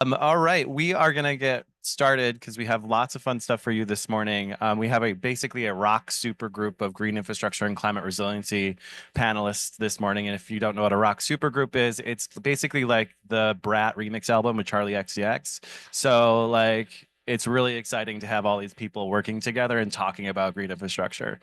All right, we are gonna get started because we have lots of fun stuff for you this morning. We have basically a rock super group of green infrastructure and climate resiliency panelists this morning. And if you don't know what a rock super group is, it's basically like the Brat remix album with Charlie XCX. So like it's really exciting to have all these people working together and talking about green infrastructure.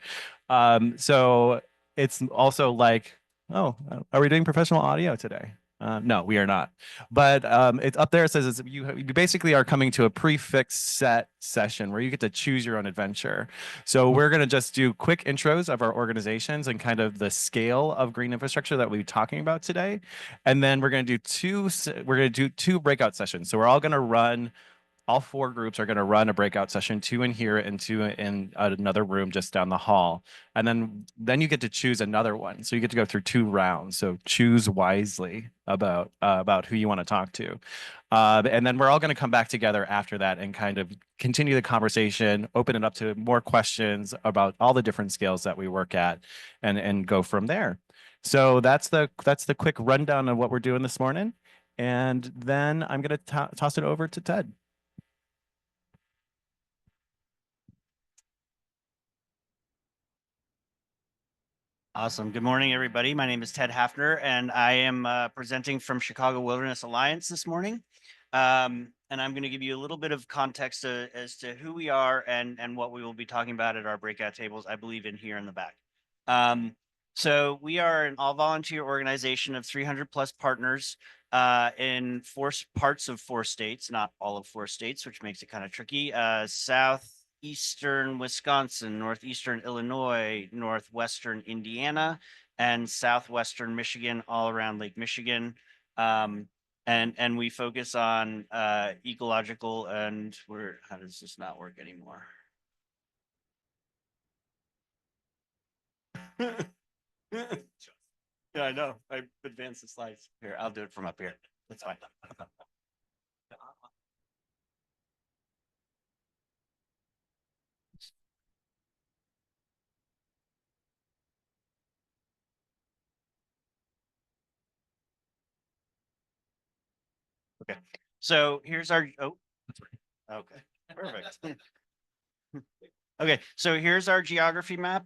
So it's also like, oh, are we doing professional audio today? No, we are not. But it's up there. It says you basically are coming to a prefix set session where you get to choose your own adventure. So we're going to just do quick intros of our organizations and kind of the scale of green infrastructure that we'll be talking about today. And then we're going to do two breakout sessions. So we're all going to run all four groups are going to run a breakout session, two in here and two in another room just down the hall. And then you get to choose another one. So you get to go through two rounds. So choose wisely about who you want to talk to. And then we're all going to come back together after that and kind of continue the conversation, open it up to more questions about all the different scales that we work at, and go from there. So that's the quick rundown of what we're doing this morning. And then I'm going to toss it over to Ted. Awesome. Good morning, everybody. My name is Ted Haffner, and I am presenting from Chicago Wilderness Alliance this morning. And I'm going to give you a little bit of context as to who we are and what we will be talking about at our breakout tables, I believe in here in the back. So we are an all-volunteer organization of 300 plus partners in parts of 4 states, not all of 4 states, which makes it kind of tricky. Southeastern Wisconsin, northeastern Illinois, northwestern Indiana, and southwestern Michigan, all around Lake Michigan. And we focus on ecological and how does this not work anymore? Yeah, I know. I advanced the slides. Here, I'll do it from up here. That's fine. Okay. So here's our, okay, perfect. Okay, so here's our geography map.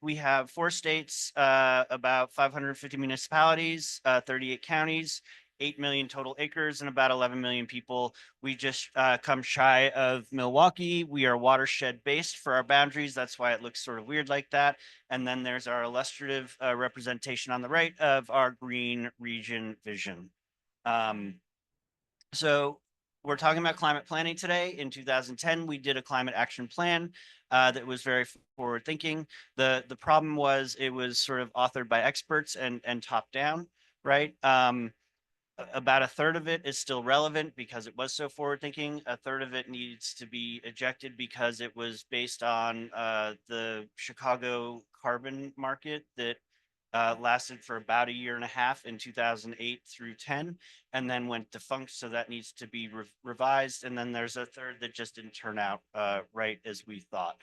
We have 4 states, about 550 municipalities, 38 counties, 8 million total acres, and about 11 million people. We just come shy of Milwaukee. We are watershed based for our boundaries. That's why it looks sort of weird like that. And then there's our illustrative representation on the right of our green region vision. So we're talking about climate planning today. In 2010, we did a climate action plan that was very forward thinking. The problem was it was sort of authored by experts and top down, right? About a third of it is still relevant because it was so forward thinking. A third of it needs to be ejected because it was based on the Chicago carbon market that lasted for about a year and a half in 2008 through 10, and then went defunct. So that needs to be revised. And then there's a third that just didn't turn out right as we thought.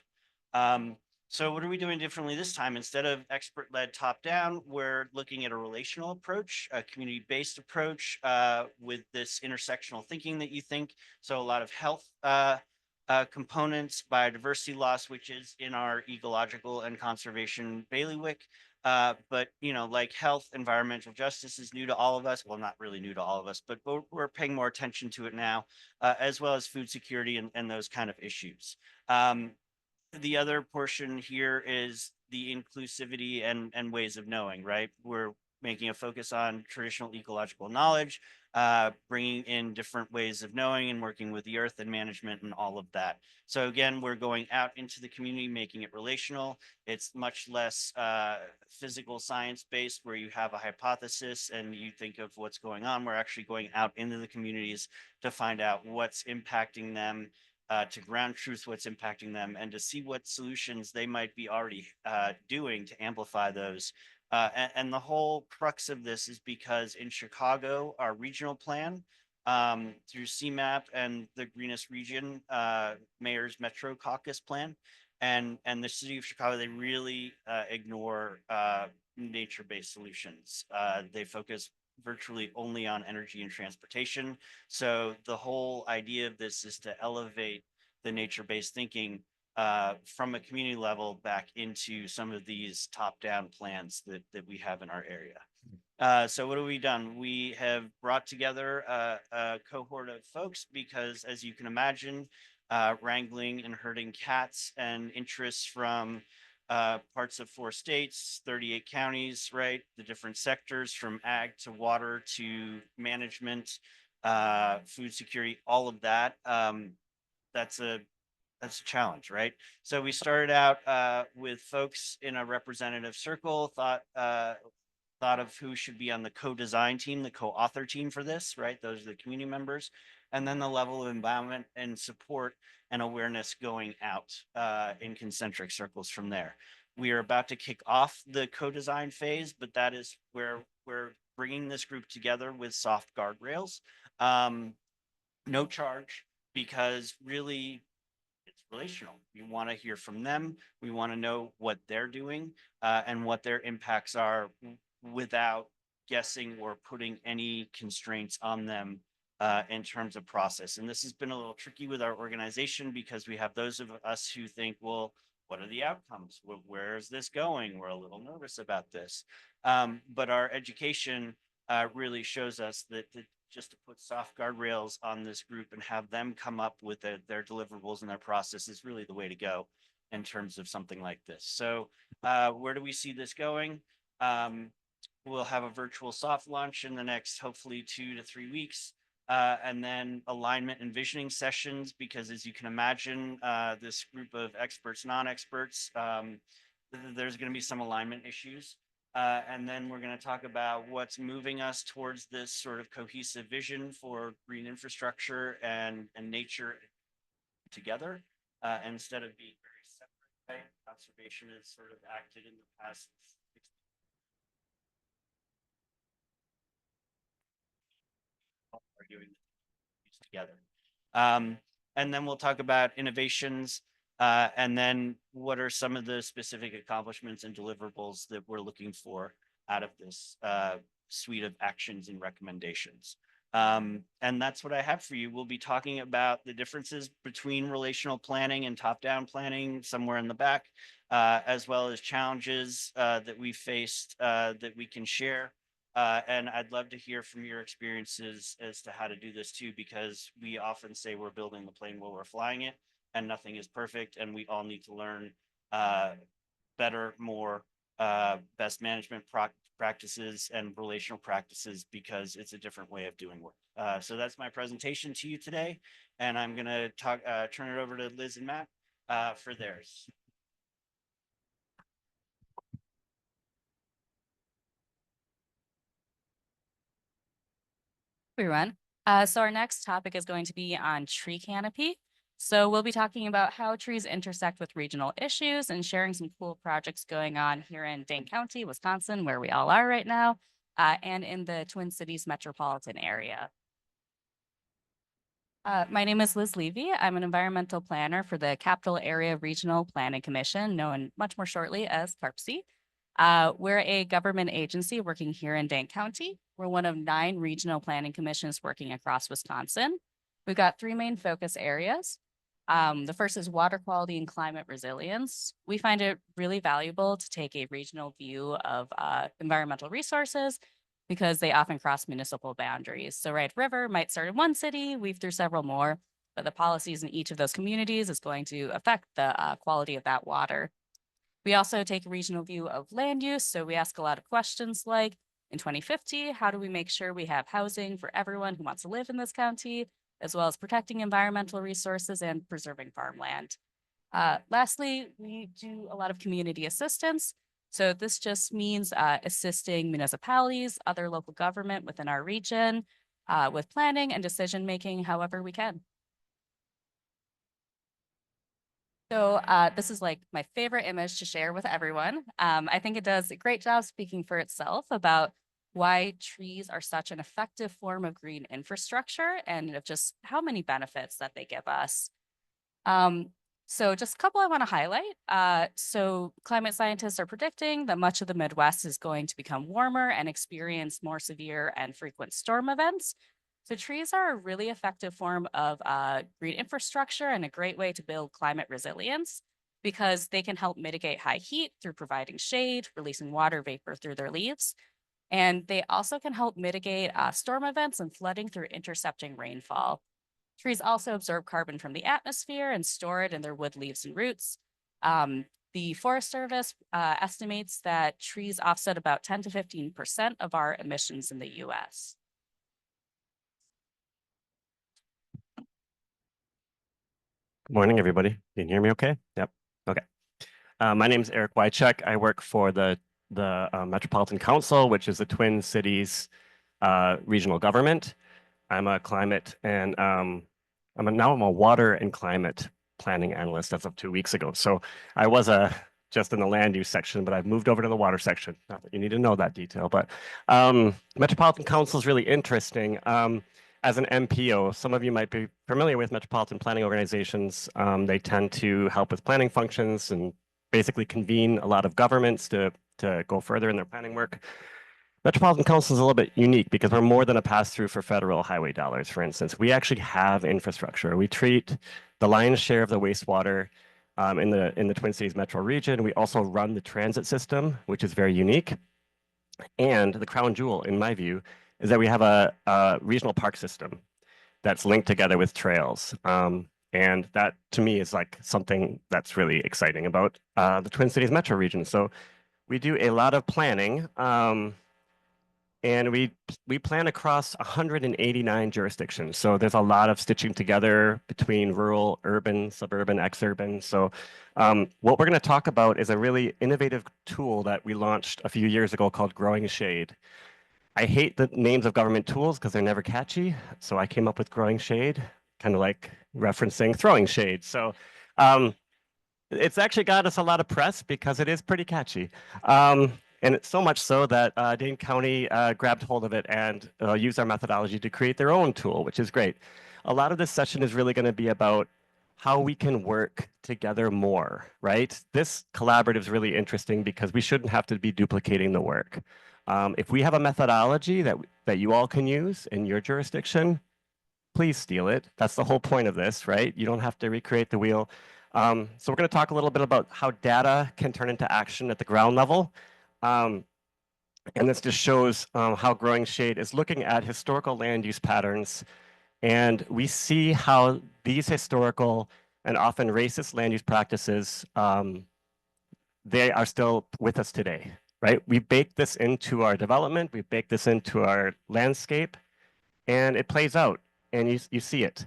So what are we doing differently this time? Instead of expert-led top-down, we're looking at a relational approach, a community-based approach with this intersectional thinking that you think. So a lot of health components, biodiversity loss, which is in our ecological and conservation bailiwick. But like health, environmental justice is new to all of us. Well, not really new to all of us, but we're paying more attention to it now, as well as food security and those kind of issues. The other portion here is the inclusivity and ways of knowing, right? We're making a focus on traditional ecological knowledge, bringing in different ways of knowing and working with the earth and management and all of that. So again, we're going out into the community, making it relational. It's much less physical science based where you have a hypothesis and you think of what's going on. We're actually going out into the communities to find out what's impacting them, to ground truth what's impacting them, and to see what solutions they might be already doing to amplify those. And the whole crux of this is because in Chicago, our regional plan through CMAP and the Greenest Region Mayor's Metro Caucus plan and the city of Chicago, they really ignore nature-based solutions. They focus virtually only on energy and transportation. So the whole idea of this is to elevate the nature-based thinking from a community level back into some of these top-down plans that we have in our area. So what have we done? We have brought together a cohort of folks because, as you can imagine, wrangling and herding cats and interests from parts of 4 states, 38 counties, right? The different sectors from ag to water to management, food security, all of that. That's a challenge, right? So we started out with folks in a representative circle, thought of who should be on the co-design team, the co-author team for this, right? Those are the community members. And then the level of involvement and support and awareness going out in concentric circles from there. We are about to kick off the co-design phase, but that is where we're bringing this group together with soft guardrails. No charge, because really it's relational. We want to hear from them. We want to know what they're doing and what their impacts are without guessing or putting any constraints on them in terms of process. And this has been a little tricky with our organization because we have those of us who think, well, what are the outcomes? Where is this going? We're a little nervous about this. But our education really shows us that just to put soft guardrails on this group and have them come up with their deliverables and their process is really the way to go in terms of something like this. So where do we see this going? We'll have a virtual soft launch in the next, hopefully 2 to 3 weeks. And then alignment and visioning sessions, because as you can imagine, this group of experts, non-experts, there's going to be some alignment issues. And then we're going to talk about what's moving us towards this sort of cohesive vision for green infrastructure and nature together, instead of being very separate. Right? Conservation has sort of acted in the past are doing together. And then we'll talk about innovations, and then what are some of the specific accomplishments and deliverables that we're looking for out of this suite of actions and recommendations. And that's what I have for you. We'll be talking about the differences between relational planning and top-down planning somewhere in the back, as well as challenges that we faced that we can share. And I'd love to hear from your experiences as to how to do this too, because we often say we're building the plane while we're flying it, and nothing is perfect, and we all need to learn better, more best management practices and relational practices, because it's a different way of doing work. So that's my presentation to you today, and I'm going to turn it over to Liz and Matt for theirs. Everyone. So our next topic is going to be on tree canopy. So we'll be talking about how trees intersect with regional issues and sharing some cool projects going on here in Dane County, Wisconsin, where we all are right now, and in the Twin Cities metropolitan area. My name is Liz Levy. I'm an environmental planner for the Capital Area Regional Planning Commission, known much more shortly as CARPC. We're a government agency working here in Dane County. We're one of 9 regional planning commissions working across Wisconsin. We've got 3 main focus areas. The first is water quality and climate resilience. We find it really valuable to take a regional view of environmental resources because they often cross municipal boundaries. So Red River might start in one city, weave through several more, but the policies in each of those communities is going to affect the quality of that water. We also take a regional view of land use. So we ask a lot of questions like, in 2050, how do we make sure we have housing for everyone who wants to live in this county, as well as protecting environmental resources and preserving farmland? Lastly, we do a lot of community assistance. So this just means assisting municipalities, other local government within our region with planning and decision-making however we can. So this is like my favorite image to share with everyone. I think it does a great job speaking for itself about why trees are such an effective form of green infrastructure and of just how many benefits that they give us. So just a couple I want to highlight. So climate scientists are predicting that much of the Midwest is going to become warmer and experience more severe and frequent storm events. So trees are a really effective form of green infrastructure and a great way to build climate resilience because they can help mitigate high heat through providing shade, releasing water vapor through their leaves. And they also can help mitigate storm events and flooding through intercepting rainfall. Trees also absorb carbon from the atmosphere and store it in their wood leaves and roots. The Forest Service estimates that trees offset about 10 to 15% of our emissions in the US. Good morning, everybody. Can you hear me okay? Yep. Okay. My name is Eric Wojchik. I work for the Metropolitan Council, which is the Twin Cities regional government. I'm a climate and now I'm a water and climate planning analyst as of 2 weeks ago. So I was just in the land use section, but I've moved over to the water section. Not that you need to know that detail, but Metropolitan Council is really interesting. As an MPO, some of you might be familiar with metropolitan planning organizations. They tend to help with planning functions and basically convene a lot of governments to go further in their planning work. Metropolitan Council is a little bit unique because we're more than a pass-through for federal highway dollars, for instance. We actually have infrastructure. We treat the lion's share of the wastewater in the Twin Cities metro region. We also run the transit system, which is very unique. And the crown jewel, in my view, is that we have a regional park system that's linked together with trails. And that, to me, is like something that's really exciting about the Twin Cities metro region. So we do a lot of planning. And we plan across 189 jurisdictions. So there's a lot of stitching together between rural, urban, suburban, exurban. So what we're going to talk about is a really innovative tool that we launched a few years ago called Growing Shade. I hate the names of government tools because they're never catchy. So I came up with Growing Shade, kind of like referencing throwing shade. So it's actually got us a lot of press because it is pretty catchy. And it's so much so that Dane County grabbed hold of it and used our methodology to create their own tool, which is great. A lot of this session is really going to be about how we can work together more, right? This collaborative is really interesting because we shouldn't have to be duplicating the work. If we have a methodology that you all can use in your jurisdiction, please steal it. That's the whole point of this, right? You don't have to recreate the wheel. So we're going to talk a little bit about how data can turn into action at the ground level. And this just shows how Growing Shade is looking at historical land use patterns. And we see how these historical and often racist land use practices, they are still with us today, right? We baked this into our development. We baked this into our landscape. And it plays out. And you see it.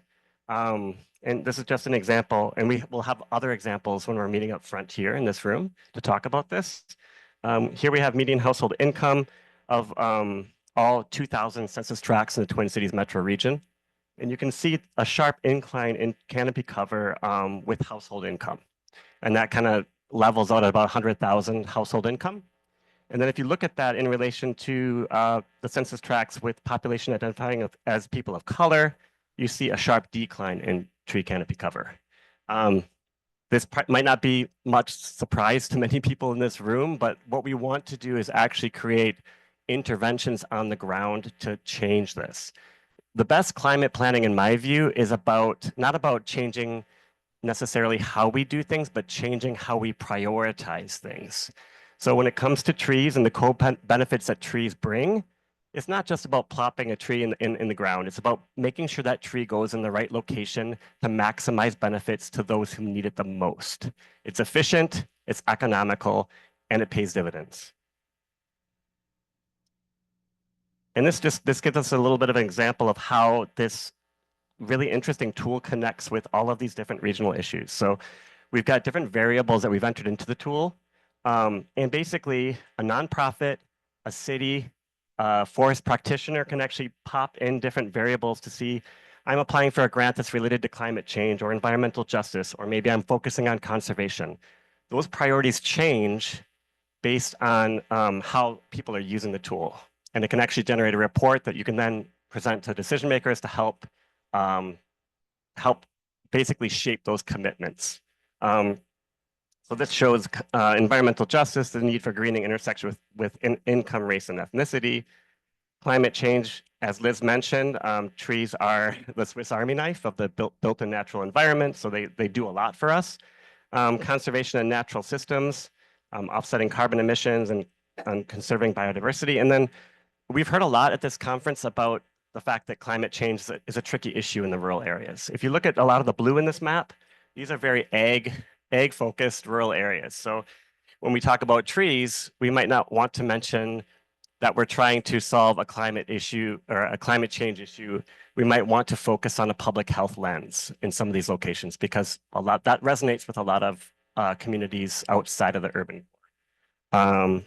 And this is just an example. And we will have other examples when we're meeting up front here in this room to talk about this. Here we have median household income of all 2,000 census tracts in the Twin Cities metro region. And you can see a sharp incline in canopy cover with household income. And that kind of levels out at about 100,000 household income. And then if you look at that in relation to the census tracts with population identifying as people of color, you see a sharp decline in tree canopy cover. This might not be much surprise to many people in this room, but what we want to do is actually create interventions on the ground to change this. The best climate planning, in my view, is not about changing necessarily how we do things, but changing how we prioritize things. So when it comes to trees and the co-benefits that trees bring, it's not just about plopping a tree in the ground. It's about making sure that tree goes in the right location to maximize benefits to those who need it the most. It's efficient, it's economical, and it pays dividends. And this gives us a little bit of an example of how this really interesting tool connects with all of these different regional issues. So we've got different variables that we've entered into the tool. And basically, a nonprofit, a city, forest practitioner can actually pop in different variables to see, I'm applying for a grant that's related to climate change or environmental justice, or maybe I'm focusing on conservation. Those priorities change based on how people are using the tool. And it can actually generate a report that you can then present to decision makers to help basically shape those commitments. So this shows environmental justice, the need for greening intersection with income, race, and ethnicity. Climate change, as Liz mentioned, trees are the Swiss Army knife of the built in natural environment, so they do a lot for us. Conservation and natural systems, offsetting carbon emissions and conserving biodiversity. And then we've heard a lot at this conference about the fact that climate change is a tricky issue in the rural areas. If you look at a lot of the blue in this map, these are very ag-focused rural areas. So when we talk about trees, we might not want to mention that we're trying to solve a climate issue or a climate change issue. We might want to focus on a public health lens in some of these locations because that resonates with a lot of communities outside of the urban. And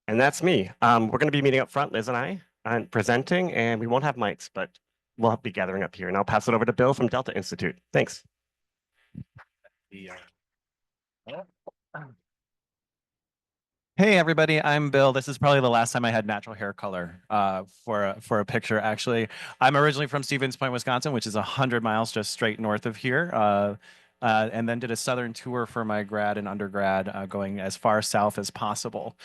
that's me. We're going to be meeting up front, Liz and I, and presenting, and we won't have mics, but we'll be gathering up here. And I'll pass it over to Bill from Delta Institute. Thanks. Hey everybody, I'm Bill. This is probably the last time I had natural hair color for a picture. Actually, I'm originally from Stevens Point, Wisconsin, which is 100 miles just straight north of here. And then did a southern tour for my grad and undergrad, going as far south as possible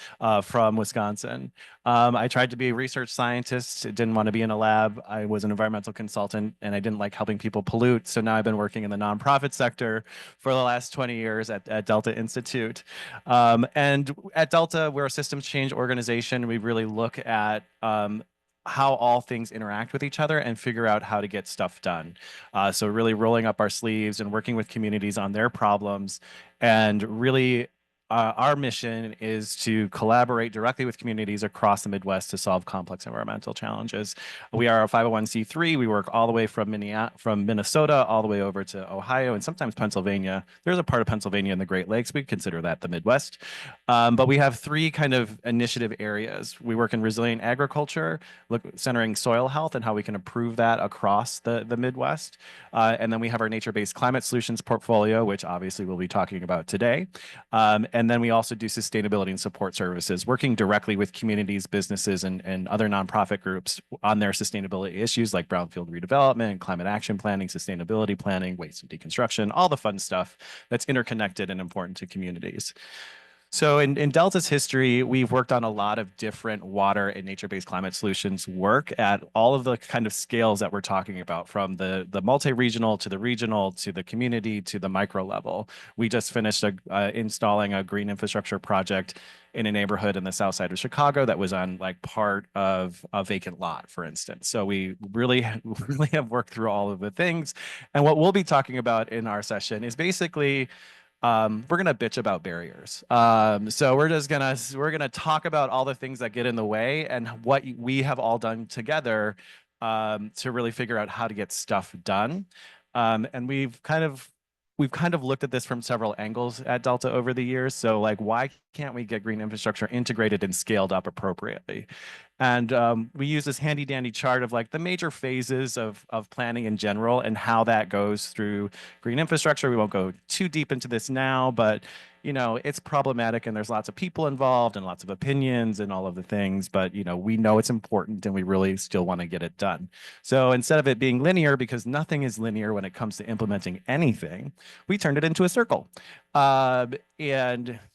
from Wisconsin. I tried to be a research scientist, didn't want to be in a lab. I was an environmental consultant and I didn't like helping people pollute. So now I've been working in the nonprofit sector for the last 20 years at Delta Institute. And at Delta, we're a systems change organization. We really look at how all things interact with each other and figure out how to get stuff done. So really rolling up our sleeves and working with communities on their problems. And really, our mission is to collaborate directly with communities across the Midwest to solve complex environmental challenges. We are a 501c3. We work all the way from Minnesota all the way over to Ohio and sometimes Pennsylvania. There's a part of Pennsylvania in the Great Lakes. We consider that the Midwest. But we have three kind of initiative areas. We work in resilient agriculture, centering soil health and how we can improve that across the Midwest. And then we have our nature-based climate solutions portfolio, which obviously we'll be talking about today. And then we also do sustainability and support services, working directly with communities, businesses, and other nonprofit groups on their sustainability issues like brownfield redevelopment, climate action planning, sustainability planning, waste and deconstruction, all the fun stuff that's interconnected and important to communities. So in Delta's history, we've worked on a lot of different water and nature-based climate solutions work at all of the kind of scales that we're talking about, from the multi-regional to the regional to the community to the micro level. We just finished installing a green infrastructure project in a neighborhood in the south side of Chicago that was on like part of a vacant lot, for instance. So we really have worked through all of the things. And what we'll be talking about in our session is basically we're gonna bitch about barriers. So we're gonna talk about all the things that get in the way and what we have all done together to really figure out how to get stuff done. And we've kind of looked at this from several angles at Delta over the years. So like, why can't we get green infrastructure integrated and scaled up appropriately? And we use this handy dandy chart of like the major phases of planning in general and how that goes through green infrastructure. We won't go too deep into this now, but you know, it's problematic and there's lots of people involved and lots of opinions and all of the things, but you know, we know it's important and we really still want to get it done. So instead of it being linear, because nothing is linear when it comes to implementing anything, we turned it into a circle. And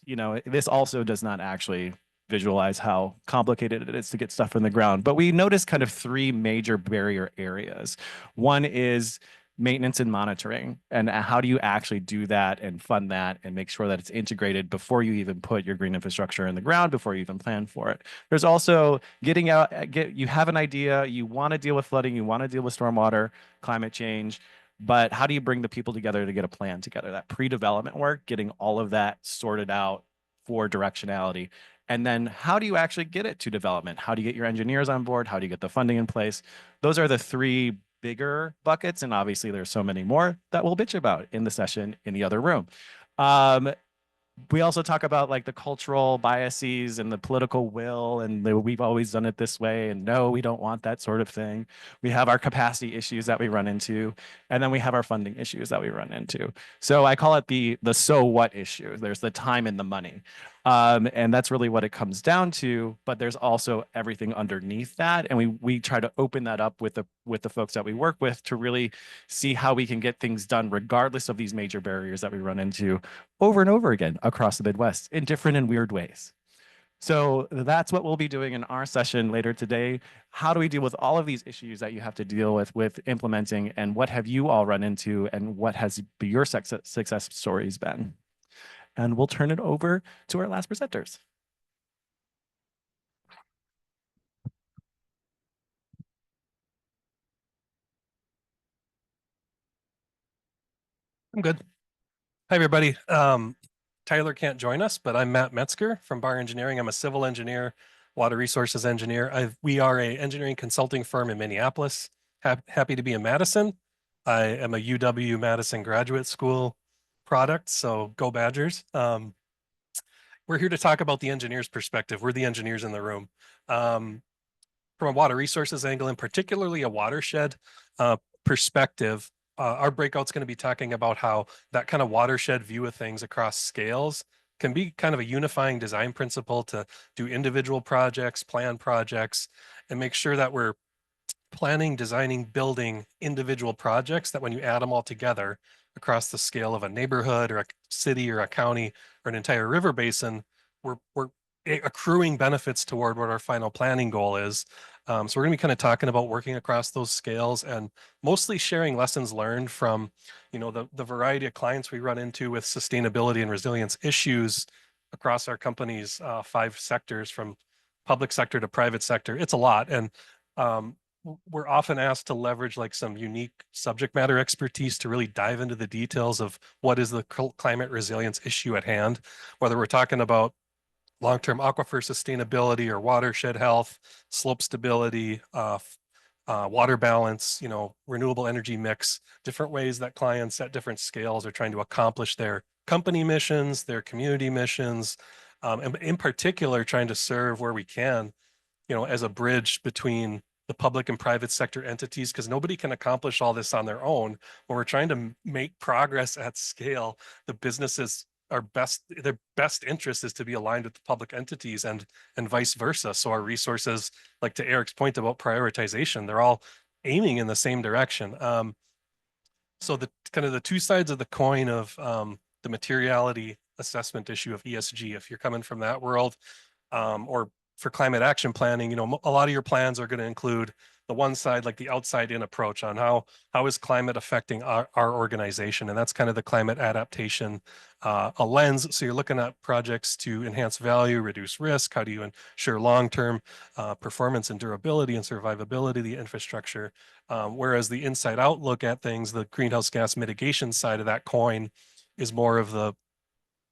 you know, this also does not actually visualize how complicated it is to get stuff in the ground. But we noticed kind of three major barrier areas. One is maintenance and monitoring, and how do you actually do that and fund that and make sure that it's integrated before you even put your green infrastructure in the ground, before you even plan for it. There's also getting out, you have an idea, you want to deal with flooding, you want to deal with stormwater, climate change, but how do you bring the people together to get a plan together? That pre-development work, getting all of that sorted out for directionality. And then how do you actually get it to development? How do you get your engineers on board? How do you get the funding in place? Those are the three bigger buckets. And obviously there's so many more that we'll bitch about in the session in the other room. We also talk about like the cultural biases and the political will, and we've always done it this way, and no, we don't want that sort of thing. We have our capacity issues that we run into, and then we have our funding issues that we run into. So I call it the so what issue. There's the time and the money. And that's really what it comes down to. But there's also everything underneath that, and we try to open that up with the folks that we work with to really see how we can get things done regardless of these major barriers that we run into over and over again across the Midwest in different and weird ways. So that's what we'll be doing in our session later today. How do we deal with all of these issues that you have to deal with implementing, and what have you all run into, and what has your success stories been? And we'll turn it over to our last presenters. I'm good. Hi, everybody. Tyler can't join us, but I'm Matt Metzger from Bar Engineering. I'm a civil engineer, water resources engineer. We are a engineering consulting firm in Minneapolis. Happy to be in Madison. I am a UW Madison Graduate School product, so go Badgers. We're here to talk about the engineer's perspective. We're the engineers in the room. From a water resources angle, and particularly a watershed perspective, our breakout's going to be talking about how that kind of watershed view of things across scales can be kind of a unifying design principle to do individual projects, plan projects, and make sure that we're planning, designing, building individual projects that when you add them all together across the scale of a neighborhood or a city or a county or an entire river basin, we're accruing benefits toward what our final planning goal is. So we're going to be kind of talking about working across those scales and mostly sharing lessons learned from, the variety of clients we run into with sustainability and resilience issues across our company's 5 sectors, from public sector to private sector. It's a lot. And we're often asked to leverage like some unique subject matter expertise to really dive into the details of what is the climate resilience issue at hand, whether we're talking about long-term aquifer sustainability or watershed health, slope stability, water balance, renewable energy mix, different ways that clients at different scales are trying to accomplish their company missions, their community missions, and in particular, trying to serve where we can, as a bridge between the public and private sector entities, because nobody can accomplish all this on their own. When we're trying to make progress at scale, the businesses their best interest is to be aligned with the public entities and vice versa. So our resources, like to Eric's point about prioritization, they're all aiming in the same direction. So the kind of the two sides of the coin of the materiality assessment issue of ESG, if you're coming from that world, or for climate action planning, a lot of your plans are going to include the one side, like the outside in approach on how is climate affecting our organization. And that's kind of the climate adaptation a lens. So you're looking at projects to enhance value, reduce risk. How do you ensure long-term performance and durability and survivability of the infrastructure? Whereas the inside out look at things, the greenhouse gas mitigation side of that coin is more of the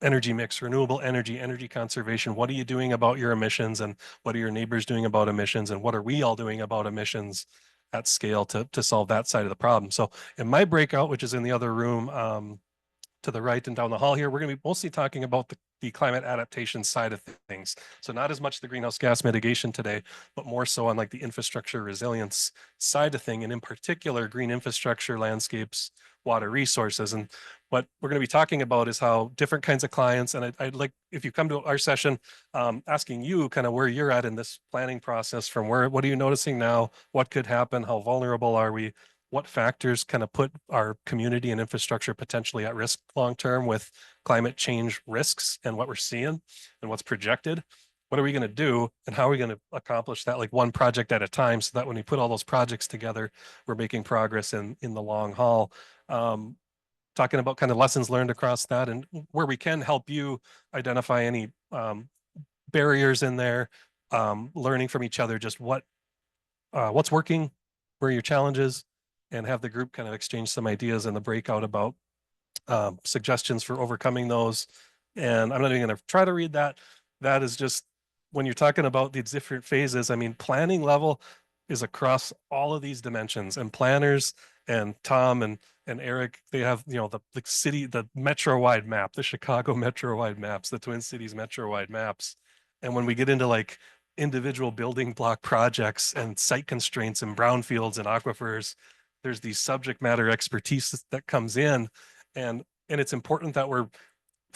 energy mix, renewable energy conservation. What are you doing about your emissions, and what are your neighbors doing about emissions, and what are we all doing about emissions at scale to solve that side of the problem? So in my breakout, which is in the other room to the right and down the hall here, we're going to be mostly talking about the climate adaptation side of things. So not as much the greenhouse gas mitigation today, but more so on like the infrastructure resilience side of thing, and in particular, green infrastructure, landscapes, water resources. And what we're going to be talking about is how different kinds of clients, and I'd like, if you come to our session, asking you kind of where you're at in this planning process, from what are you noticing now? What could happen? How vulnerable are we? What factors kind of put our community and infrastructure potentially at risk long-term with climate change risks and what we're seeing and what's projected? What are we going to do, and how are we going to accomplish that, like one project at a time, so that when we put all those projects together, we're making progress in the long haul? Talking about kind of lessons learned across that, and where we can help you identify any barriers in there, learning from each other, just what's working, where are your challenges, and have the group kind of exchange some ideas in the breakout about suggestions for overcoming those. And I'm not even going to try to read that. That is just, when you're talking about these different phases, I mean, planning level is across all of these dimensions, and planners and Tom and Eric, they have, you know, the city, the metro-wide map, the Chicago metro-wide maps, the Twin Cities metro-wide maps. And when we get into like individual building block projects and site constraints and brownfields and aquifers, there's these subject matter expertise that comes in. And it's important that we're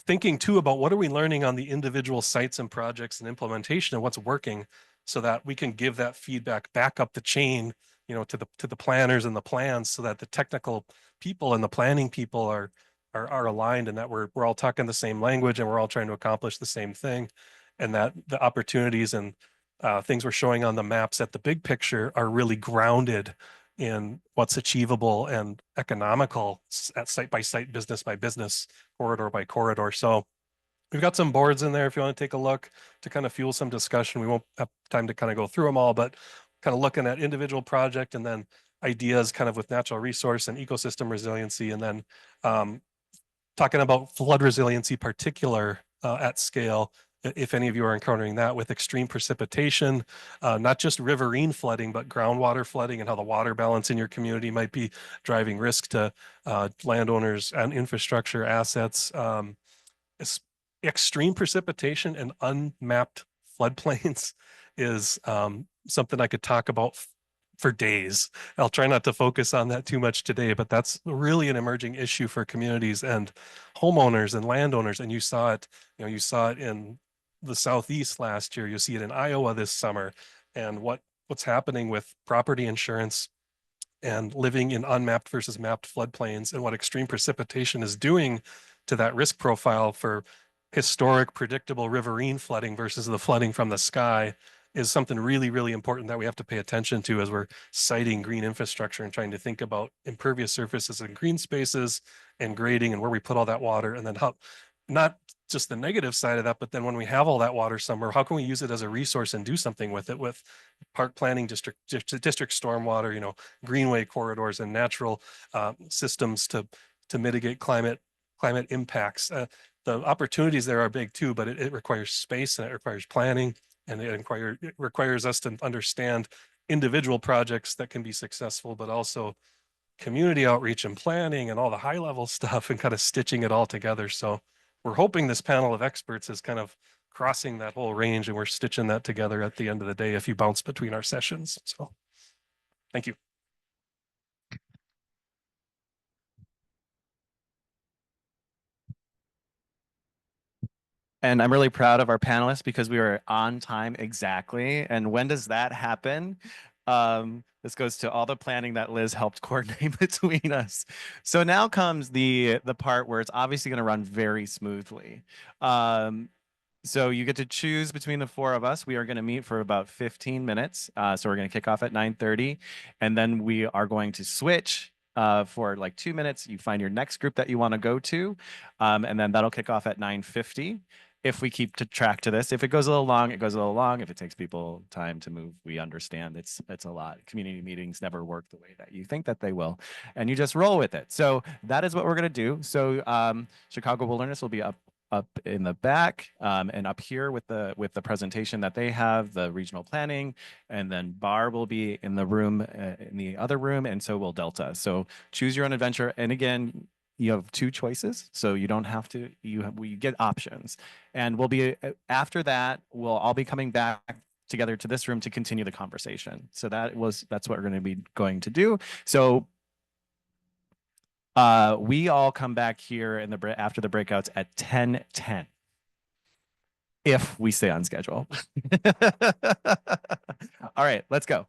thinking too about what are we learning on the individual sites and projects and implementation and what's working, so that we can give that feedback back up the chain, you know, to the planners and the plans, so that the technical people and the planning people are aligned, and that we're all talking the same language and we're all trying to accomplish the same thing, and that the opportunities and things we're showing on the maps at the big picture are really grounded in what's achievable and economical at site by site, business by business, corridor by corridor. So we've got some boards in there if you want to take a look to kind of fuel some discussion. We won't have time to kind of go through them all, but kind of looking at individual project and then ideas kind of with natural resource and ecosystem resiliency, and then talking about flood resiliency particular at scale, if any of you are encountering that with extreme precipitation, not just riverine flooding, but groundwater flooding, and how the water balance in your community might be driving risk to landowners and infrastructure assets. Extreme precipitation and unmapped floodplains is something I could talk about for days. I'll try not to focus on that too much today, but that's really an emerging issue for communities and homeowners and landowners. And you saw it, you know, you saw it in the Southeast last year. You'll see it in Iowa this summer. And what's happening with property insurance and living in unmapped versus mapped floodplains, and what extreme precipitation is doing to that risk profile for historic, predictable riverine flooding versus the flooding from the sky, is something really, really important that we have to pay attention to as we're citing green infrastructure and trying to think about impervious surfaces and green spaces and grading and where we put all that water, and then how, not just the negative side of that, but then when we have all that water somewhere, how can we use it as a resource and do something with it, with park planning, district stormwater, you know, greenway corridors and natural systems to mitigate climate impacts. The opportunities there are big too, but it requires space and it requires planning, and it requires us to understand individual projects that can be successful, but also community outreach and planning and all the high level stuff and kind of stitching it all together. So we're hoping this panel of experts is kind of crossing that whole range, and we're stitching that together at the end of the day if you bounce between our sessions. So thank you. And I'm really proud of our panelists because we were on time exactly. And when does that happen? This goes to all the planning that Liz helped coordinate between us. So now comes the part where it's obviously going to run very smoothly. So you get to choose between the four of us. We are going to meet for about 15 minutes. So we're going to kick off at 9:30, and then we are going to switch for like 2 minutes. You find your next group that you want to go to, and then that'll kick off at 9:50. If we keep to track to this, if it goes a little long, it goes a little long. If it takes people time to move, we understand it's a lot. Community meetings never work the way that you think that they will, and you just roll with it. So that is what we're going to do. So Chicago Wilderness will be up in the back, and up here with the presentation that they have, the regional planning, and then Bar will be in the room, in the other room, and so will Delta. So choose your own adventure. And again, you have two choices, so you don't have to, we get options. And we'll be, after that, we'll all be coming back together to this room to continue the conversation. So that's what we're going to be going to do. So we all come back here in after the breakouts at 10:10, if we stay on schedule. All right, let's go.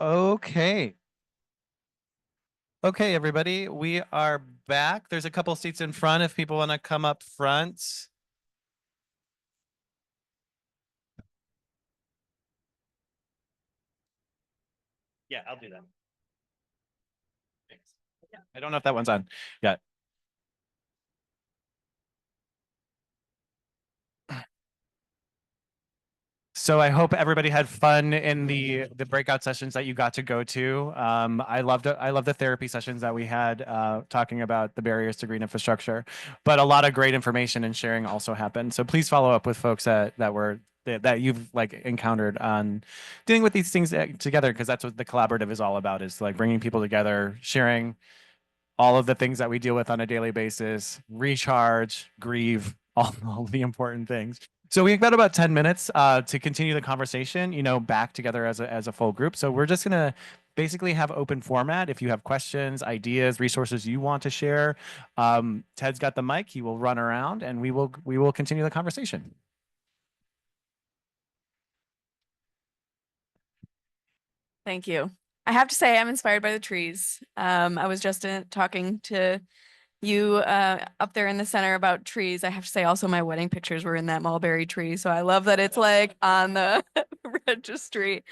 Okay. Okay, everybody, we are back. There's a couple seats in front if people want to come up front. Yeah, I'll do that. Thanks. I don't know if that one's on yet. So I hope everybody had fun in the breakout sessions that you got to go to. I loved the therapy sessions that we had talking about the barriers to green infrastructure, but a lot of great information and sharing also happened. So please follow up with folks that you've like encountered on dealing with these things together, because that's what the collaborative is all about, is like bringing people together, sharing all of the things that we deal with on a daily basis, recharge, grieve, all the important things. So we've got about 10 minutes to continue the conversation, back together as a full group. So we're just gonna basically have open format. If you have questions, ideas, resources you want to share, Ted's got the mic. He will run around and we will continue the conversation. Thank you. I have to say I'm inspired by the trees. I was just talking to you up there in the center about trees. I have to say also my wedding pictures were in that mulberry tree. So I love that it's like on the registry.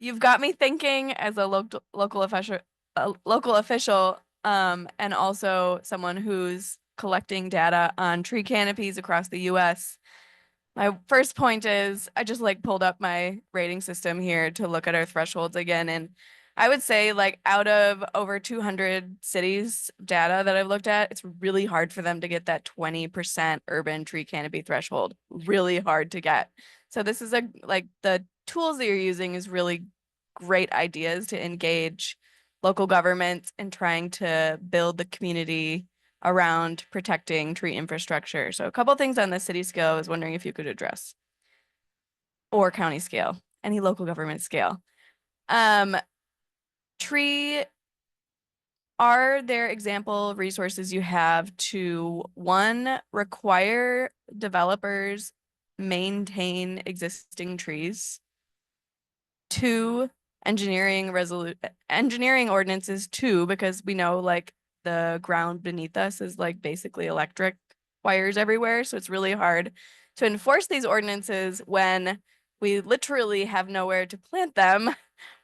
You've got me thinking as a local official, and also someone who's collecting data on tree canopies across the US. My first point is I just like pulled up my rating system here to look at our thresholds again. And I would say like out of over 200 cities data that I've looked at, it's really hard for them to get that 20% urban tree canopy threshold. Really hard to get. So this is like the tools that you're using is really great ideas to engage local governments in trying to build the community around protecting tree infrastructure. So a couple things on the city scale I was wondering if you could address, or county scale, any local government scale. Tree, are there example resources you have to, one, require developers maintain existing trees? Two, engineering ordinances too, because we know like the ground beneath us is like basically electric wires everywhere. So it's really hard to enforce these ordinances when we literally have nowhere to plant them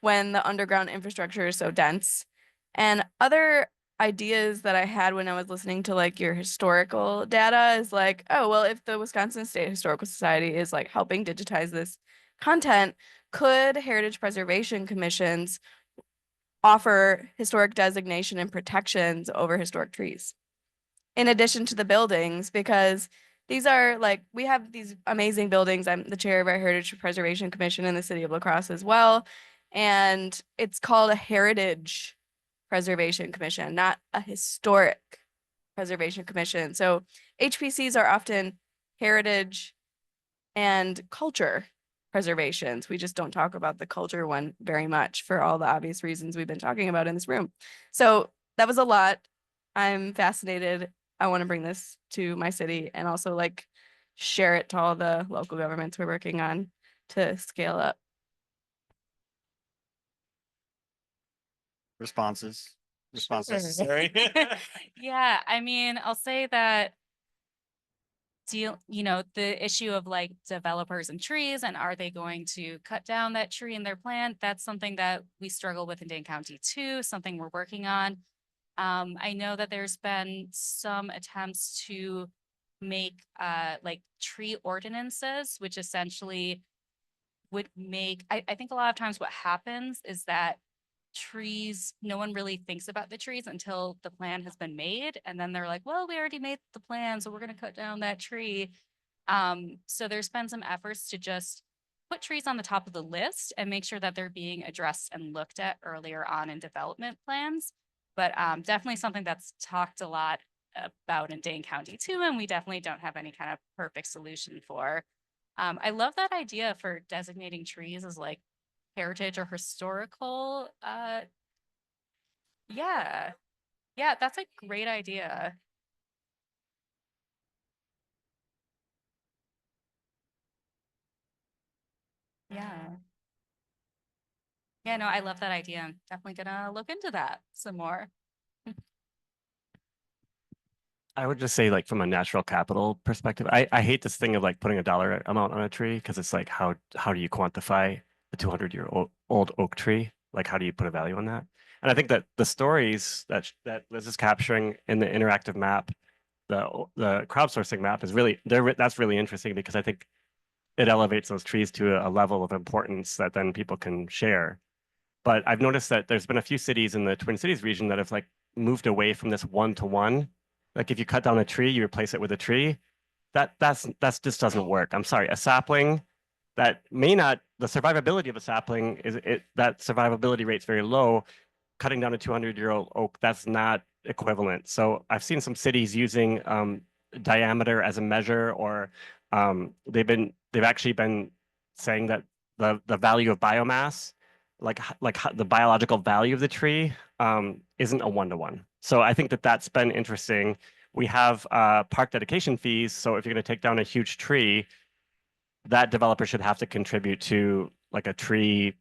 when the underground infrastructure is so dense. And other ideas that I had when I was listening to like your historical data is like, oh, well, if the Wisconsin State Historical Society is like helping digitize this content, could heritage preservation commissions offer historic designation and protections over historic trees in addition to the buildings? Because these are like, we have these amazing buildings. I'm the chair of our Heritage Preservation Commission in the city of La Crosse as well. And it's called a Heritage Preservation Commission, not a Historic Preservation Commission. So HPCs are often heritage and culture preservations. We just don't talk about the culture one very much for all the obvious reasons we've been talking about in this room. So that was a lot. I'm fascinated. I want to bring this to my city and also like share it to all the local governments we're working on to scale up. Responses necessary. Yeah, I mean, I'll say that the issue of like developers and trees, and are they going to cut down that tree in their plan? That's something that we struggle with in Dane County too, something we're working on. I know that there's been some attempts to make like tree ordinances, which essentially would make, I think a lot of times what happens is that trees, no one really thinks about the trees until the plan has been made. And then they're like, well, we already made the plan, so we're going to cut down that tree. So there's been some efforts to just put trees on the top of the list and make sure that they're being addressed and looked at earlier on in development plans. But definitely something that's talked a lot about in Dane County too, and we definitely don't have any kind of perfect solution for. I love that idea for designating trees as like heritage or historical. Yeah. Yeah, that's a great idea. Yeah. Yeah, no, I love that idea. I'm definitely gonna look into that some more. I would just say, like, from a natural capital perspective, I hate this thing of like putting a dollar amount on a tree because it's like, how do you quantify a 200-year-old oak tree? Like, how do you put a value on that? And I think that the stories that Liz is capturing in the interactive map, the crowdsourcing map is really that's really interesting because I think it elevates those trees to a level of importance that then people can share. But I've noticed that there's been a few cities in the Twin Cities region that have like moved away from this one-to-one. Like if you cut down a tree, you replace it with a tree. That's just doesn't work. I'm sorry. A sapling that may not, the survivability of a sapling that survivability rate's very low. Cutting down a 200-year-old oak, that's not equivalent. So I've seen some cities using diameter as a measure, or they've actually been saying that the value of biomass, the biological value of the tree, isn't a one-to-one. So I think that that's been interesting. We have park dedication fees. So if you're going to take down a huge tree, that developer should have to contribute to like a tree,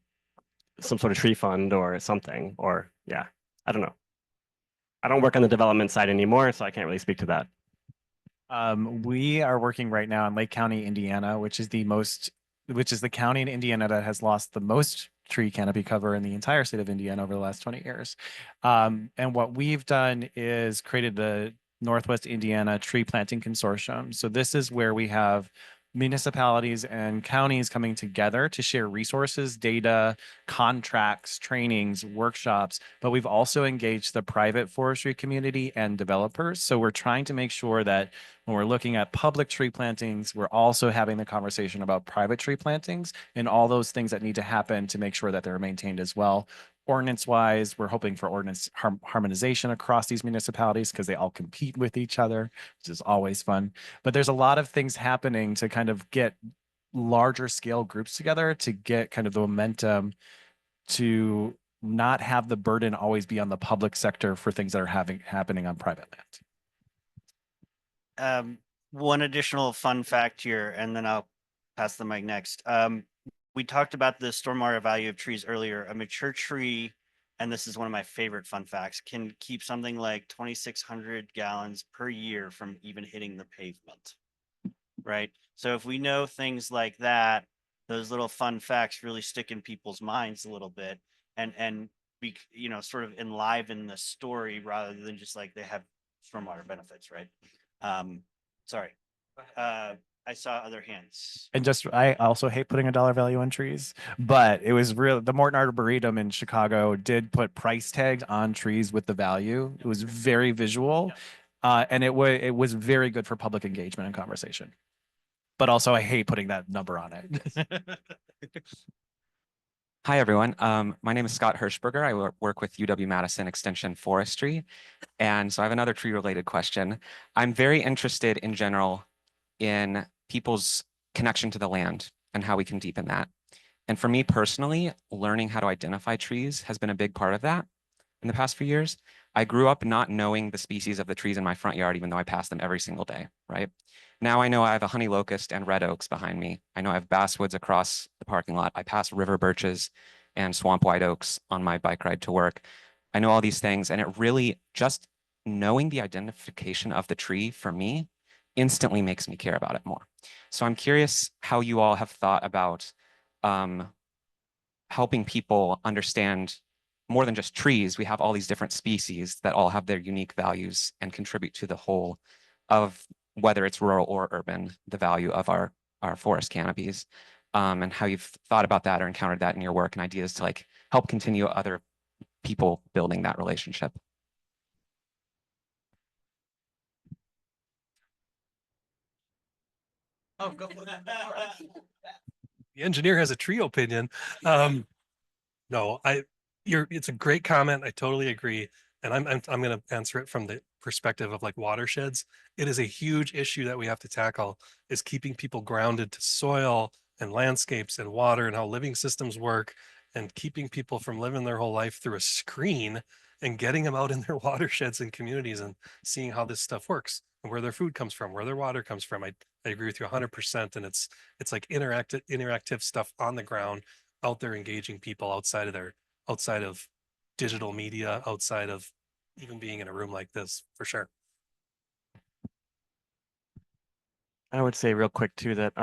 some sort of tree fund or something, or yeah, I don't know. I don't work on the development side anymore, so I can't really speak to that. We are working right now in Lake County, Indiana, which is the county in Indiana that has lost the most tree canopy cover in the entire state of Indiana over the last 20 years. And what we've done is created the Northwest Indiana Tree Planting Consortium. So this is where we have municipalities and counties coming together to share resources, data, contracts, trainings, workshops, but we've also engaged the private forestry community and developers. So we're trying to make sure that when we're looking at public tree plantings, we're also having the conversation about private tree plantings and all those things that need to happen to make sure that they're maintained as well. Ordinance wise, we're hoping for ordinance harmonization across these municipalities because they all compete with each other, which is always fun. But there's a lot of things happening to kind of get larger scale groups together to get kind of the momentum to not have the burden always be on the public sector for things that are happening on private land. One additional fun fact here, and then I'll pass the mic next. We talked about the stormwater value of trees earlier. A mature tree, and this is one of my favorite fun facts, can keep something like 2,600 gallons per year from even hitting the pavement, right? So if we know things like that, those little fun facts really stick in people's minds a little bit and be, sort of enliven the story rather than just like they have stormwater benefits, right? Sorry. I saw other hands. And I also hate putting a dollar value on trees, but it was real. The Morton Arboretum in Chicago did put price tags on trees with the value. It was very visual, and it was very good for public engagement and conversation. But also, I hate putting that number on it. Hi, everyone. My name is Scott Hirschberger. I work with UW-Madison Extension Forestry. And so I have another tree-related question. I'm very interested in general in people's connection to the land and how we can deepen that. And for me personally, learning how to identify trees has been a big part of that in the past few years. I grew up not knowing the species of the trees in my front yard, even though I pass them every single day, right? Now I know I have a honey locust and red oaks behind me. I know I have basswoods across the parking lot. I pass river birches and swamp white oaks on my bike ride to work. I know all these things, and it really just knowing the identification of the tree for me instantly makes me care about it more. So I'm curious how you all have thought about helping people understand more than just trees. We have all these different species that all have their unique values and contribute to the whole of, whether it's rural or urban, the value of our forest canopies, and how you've thought about that or encountered that in your work and ideas to like help continue other people building that relationship. Oh, go for that. The engineer has a tree opinion. No, it's a great comment. I totally agree. And I'm going to answer it from the perspective of like watersheds. It is a huge issue that we have to tackle, is keeping people grounded to soil and landscapes and water and how living systems work, and keeping people from living their whole life through a screen and getting them out in their watersheds and communities and seeing how this stuff works and where their food comes from, where their water comes from. I agree with you 100%. And it's like interactive stuff on the ground out there engaging people outside of digital media, outside of even being in a room like this, for sure. I would say real quick too that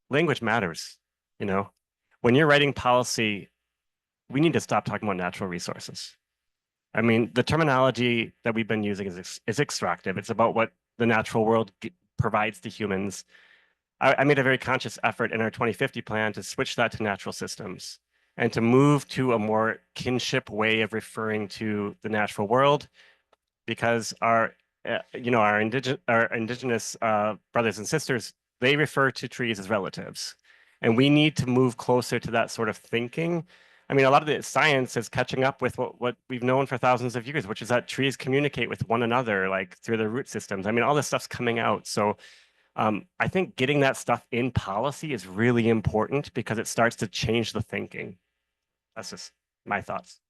language matters. You know, when you're writing policy, we need to stop talking about natural resources. I mean, the terminology that we've been using is extractive. It's about what the natural world provides to humans. I made a very conscious effort in our 2050 plan to switch that to natural systems and to move to a more kinship way of referring to the natural world, because our indigenous brothers and sisters, they refer to trees as relatives, and we need to move closer to that sort of thinking. I mean, a lot of the science is catching up with what we've known for thousands of years, which is that trees communicate with one another, like through their root systems. I mean, all this stuff's coming out. So I think getting that stuff in policy is really important because it starts to change the thinking. That's just my thoughts.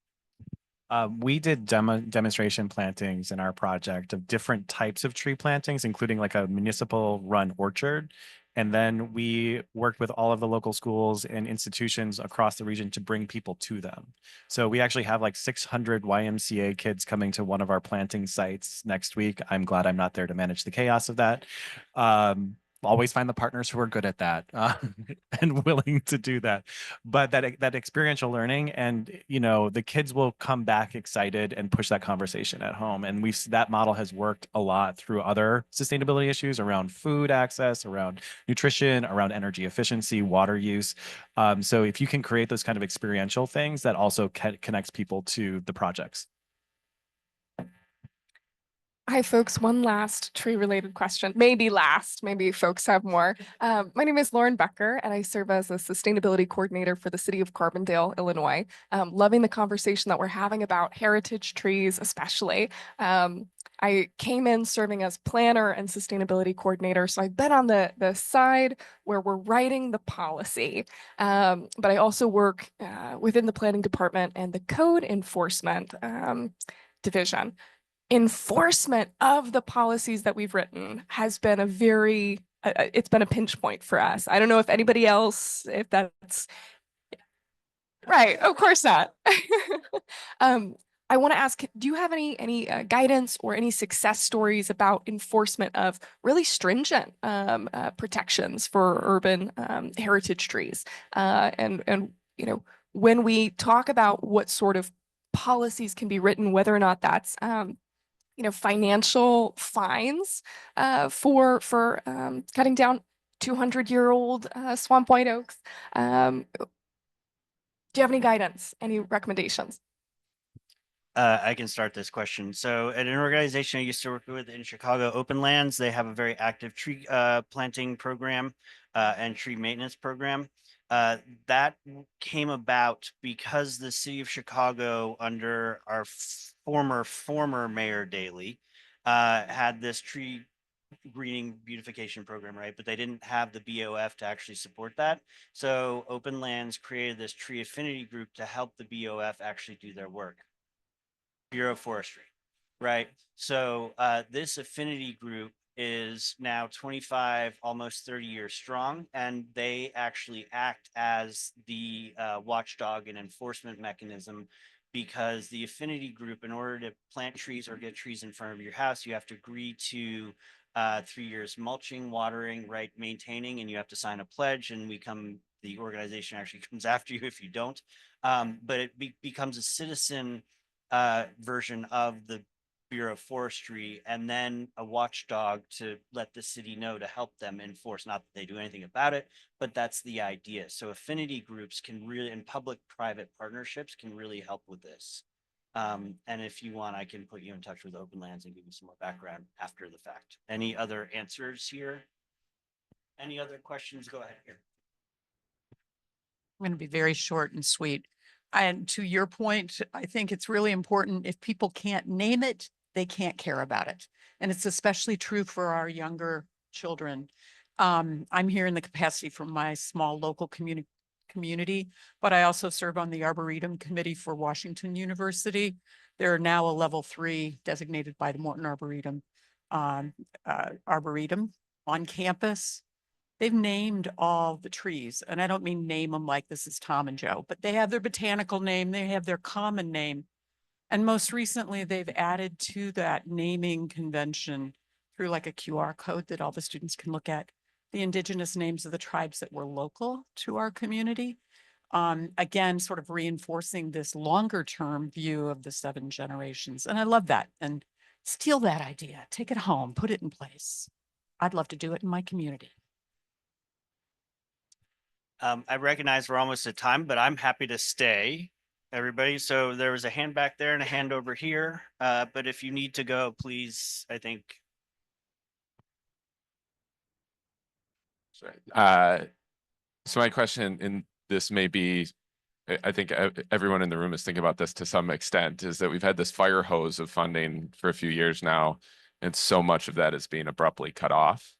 We did demonstration plantings in our project of different types of tree plantings, including like a municipal run orchard. And then we worked with all of the local schools and institutions across the region to bring people to them. So we actually have like 600 YMCA kids coming to one of our planting sites next week. I'm glad I'm not there to manage the chaos of that. Always find the partners who are good at that and willing to do that. But that experiential learning, and the kids will come back excited and push that conversation at home. And that model has worked a lot through other sustainability issues around food access, around nutrition, around energy efficiency, water use. So if you can create those kind of experiential things, that also connects people to the projects. Hi, folks. One last tree-related question. Maybe last, maybe folks have more. My name is Lauren Becker, and I serve as a sustainability coordinator for the city of Carbondale, Illinois. Loving the conversation that we're having about heritage trees, especially. I came in serving as planner and sustainability coordinator, so I've been on the side where we're writing the policy, but I also work within the planning department and the code enforcement division. Enforcement of the policies that we've written has been it's been a pinch point for us. I don't know if anybody else, if that's right. Of course not. I want to ask, do you have any guidance or any success stories about enforcement of really stringent protections for urban heritage trees? And when we talk about what sort of policies can be written, whether or not that's financial fines for cutting down 200-year-old swamp white oaks. Do you have any guidance, any recommendations? I can start this question. So at an organization I used to work with in Chicago, Open Lands, they have a very active tree planting program and tree maintenance program. That came about because the city of Chicago, under our former mayor Daley, had this tree greening beautification program, right? But they didn't have the BOF to actually support that. So Open Lands created this tree affinity group to help the BOF actually do their work. Bureau of Forestry, right? So this affinity group is now 25, almost 30 years strong, and they actually act as the watchdog and enforcement mechanism, because the affinity group, in order to plant trees or get trees in front of your house, you have to agree to 3 years mulching, watering, right, maintaining, and you have to sign a pledge, and the organization actually comes after you if you don't. But it becomes a citizen version of the Bureau of Forestry, and then a watchdog to let the city know to help them enforce. Not that they do anything about it, but that's the idea. So affinity groups can really, and public-private partnerships can really help with this. And if you want, I can put you in touch with Open Lands and give you some more background after the fact. Any other answers here? Any other questions? Go ahead here. I'm going to be very short and sweet. And to your point, I think it's really important, if people can't name it, they can't care about it. And it's especially true for our younger children. I'm here in the capacity for my small local community, but I also serve on the Arboretum Committee for Washington University. There are now a level 3 designated by the Morton Arboretum on campus. they've named all the trees, and I don't mean name them like this is Tom and Joe, but they have their botanical name, they have their common name. And most recently, they've added to that naming convention through like a QR code that all the students can look at, the indigenous names of the tribes that were local to our community. Again, sort of reinforcing this longer term view of the 7 generations. And I love that. And steal that idea, take it home, put it in place. I'd love to do it in my community. I recognize we're almost at time, but I'm happy to stay, everybody. So there was a hand back there and a hand over here. But if you need to go, please, I think. Sorry. So my question, and this may be, I think everyone in the room is thinking about this to some extent, is that we've had this fire hose of funding for a few years now, and so much of that is being abruptly cut off.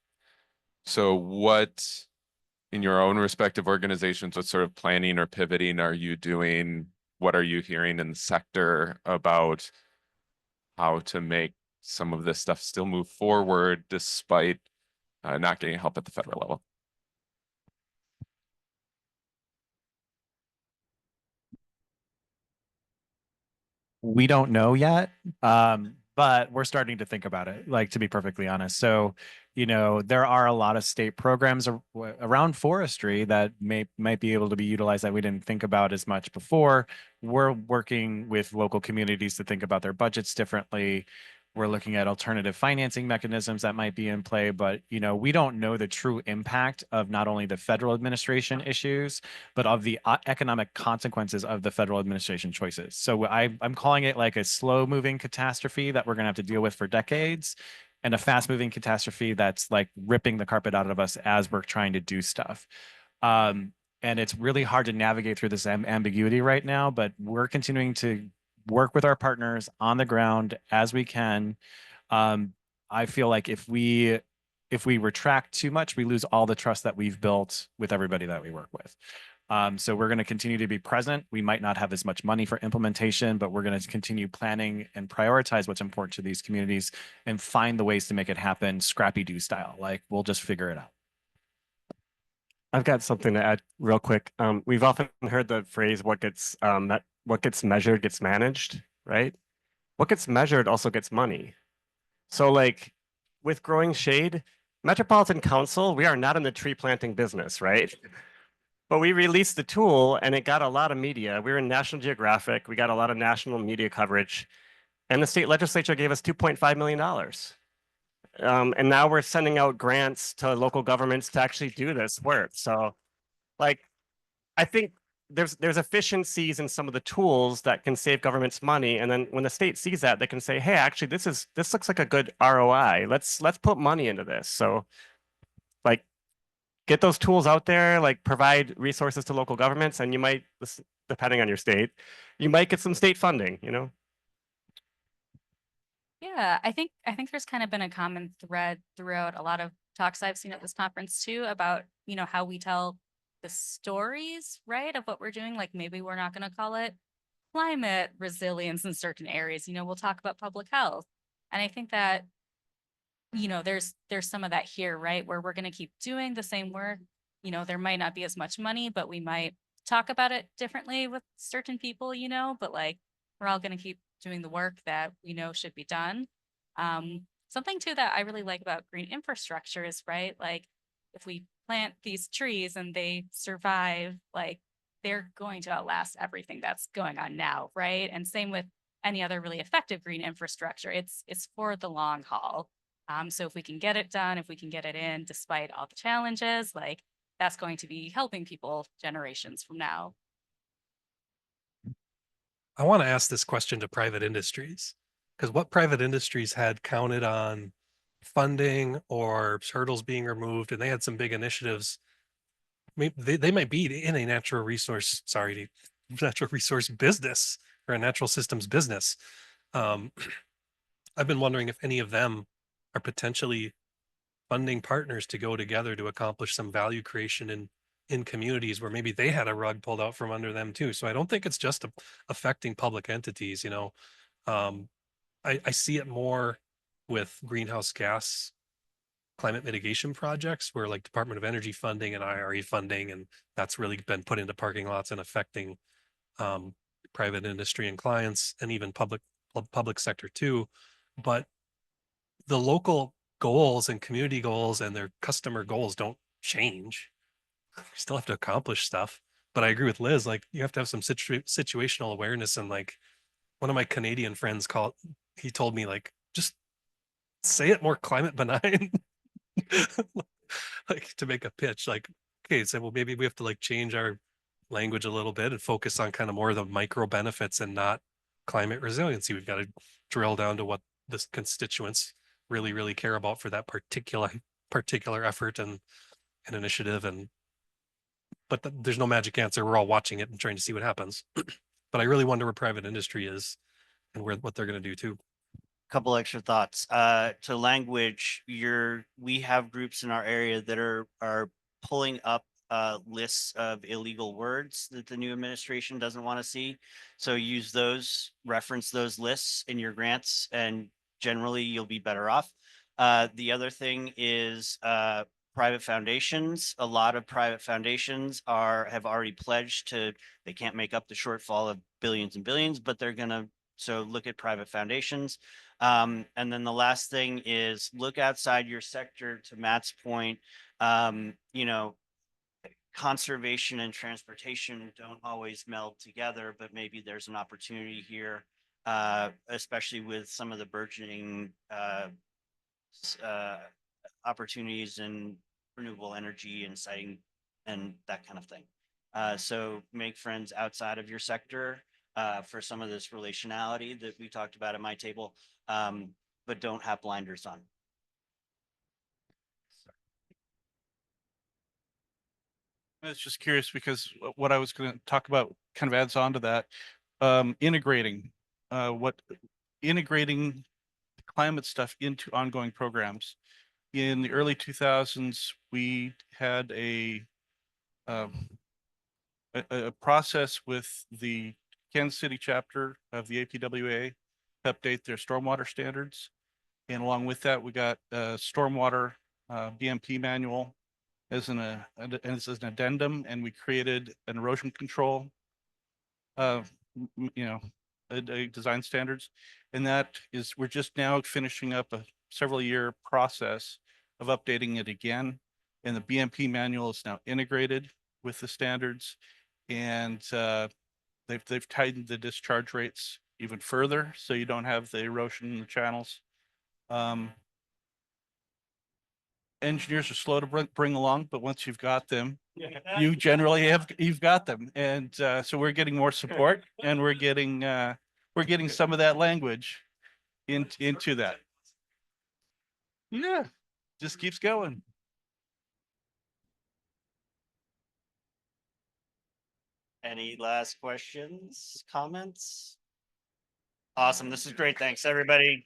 So what, in your own respective organizations, what sort of planning or pivoting are you doing? What are you hearing in the sector about how to make some of this stuff still move forward despite not getting help at the federal level? We don't know yet, but we're starting to think about it, like, to be perfectly honest. So, there are a lot of state programs around forestry that might be able to be utilized that we didn't think about as much before. We're working with local communities to think about their budgets differently. We're looking at alternative financing mechanisms that might be in play, but we don't know the true impact of not only the federal administration issues, but of the economic consequences of the federal administration choices. So I'm calling it like a slow moving catastrophe that we're going to have to deal with for decades, and a fast moving catastrophe that's like ripping the carpet out of us as we're trying to do stuff. And it's really hard to navigate through this ambiguity right now, but we're continuing to work with our partners on the ground as we can. I feel like if we retract too much, we lose all the trust that we've built with everybody that we work with. So we're going to continue to be present. We might not have as much money for implementation, but we're going to continue planning and prioritize what's important to these communities and find the ways to make it happen Scrappy-Doo style. Like, we'll just figure it out. I've got something to add real quick. We've often heard the phrase, what gets measured gets managed, right? What gets measured also gets money. So like with Growing Shade, Metropolitan Council, we are not in the tree planting business, right? But we released the tool and it got a lot of media. We were in National Geographic. We got a lot of national media coverage. And the state legislature gave us $2.5 million. And now we're sending out grants to local governments to actually do this work. So like, I think there's efficiencies in some of the tools that can save governments money. And then when the state sees that, they can say, hey, actually, this looks like a good ROI. Let's put money into this. So like, get those tools out there, like provide resources to local governments, and you might, depending on your state, you might get some state funding, Yeah, I think there's kind of been a common thread throughout a lot of talks I've seen at this conference too about, how we tell the stories, right, of what we're doing. Like, maybe we're not going to call it climate resilience in certain areas. We'll talk about public health. And I think that, there's some of that here, right, where we're going to keep doing the same work. There might not be as much money, but we might talk about it differently with certain people, but like, we're all going to keep doing the work that we know should be done. Something too that I really like about green infrastructure is, right, like, if we plant these trees and they survive, like, they're going to outlast everything that's going on now, right? And same with any other really effective green infrastructure. It's for the long haul. So if we can get it done, if we can get it in despite all the challenges, like, that's going to be helping people generations from now. I want to ask this question to private industries, because what private industries had counted on funding or hurdles being removed, and they had some big initiatives. Maybe they might be in a natural resource business or a natural systems business. I've been wondering if any of them are potentially funding partners to go together to accomplish some value creation in communities where maybe they had a rug pulled out from under them too. So I don't think it's just affecting public entities. I see it more with greenhouse gas climate mitigation projects where like Department of Energy funding and IRA funding, and that's really been put into parking lots and affecting private industry and clients and even public sector too. But the local goals and community goals and their customer goals don't change. You still have to accomplish stuff. But I agree with Liz, like you have to have some situational awareness. And like one of my Canadian friends he told me like, just say it more climate benign. Like to make a pitch, like, okay, so well, maybe we have to like change our language a little bit and focus on kind of more of the micro benefits and not climate resiliency. We've got to drill down to what the constituents really care about for that particular effort and initiative. And but there's no magic answer. We're all watching it and trying to see what happens. But I really wonder where private industry is and what they're going to do too. Couple extra thoughts. To language, we have groups in our area that are pulling up lists of illegal words that the new administration doesn't want to see. So use those, reference those lists in your grants, and generally you'll be better off. The other thing is private foundations. A lot of private foundations have already pledged they can't make up the shortfall of billions and billions, but they're gonna, so look at private foundations. And then the last thing is look outside your sector. To Matt's point, you know, conservation and transportation don't always meld together, but maybe there's an opportunity here, especially with some of the burgeoning opportunities in renewable energy and siting and that kind of thing. So make friends outside of your sector for some of this relationality that we talked about at my table, but don't have blinders on. I was just curious because what I was going to talk about kind of adds on to that. Integrating climate stuff into ongoing programs. In the early 2000s, we had a process with the Kansas City chapter of the APWA to update their stormwater standards. And along with that, we got a stormwater BMP manual as an addendum, and we created an erosion control, design standards. And we're just now finishing up a several year process of updating it again. And the BMP manual is now integrated with the standards, and they've tightened the discharge rates even further, so you don't have the erosion in the channels. Engineers are slow to bring along, but once you've got them, you generally you've got them. And so we're getting more support, and we're getting some of that language into that. Yeah, just keeps going. Any last questions, comments? Awesome. This is great. Thanks, everybody.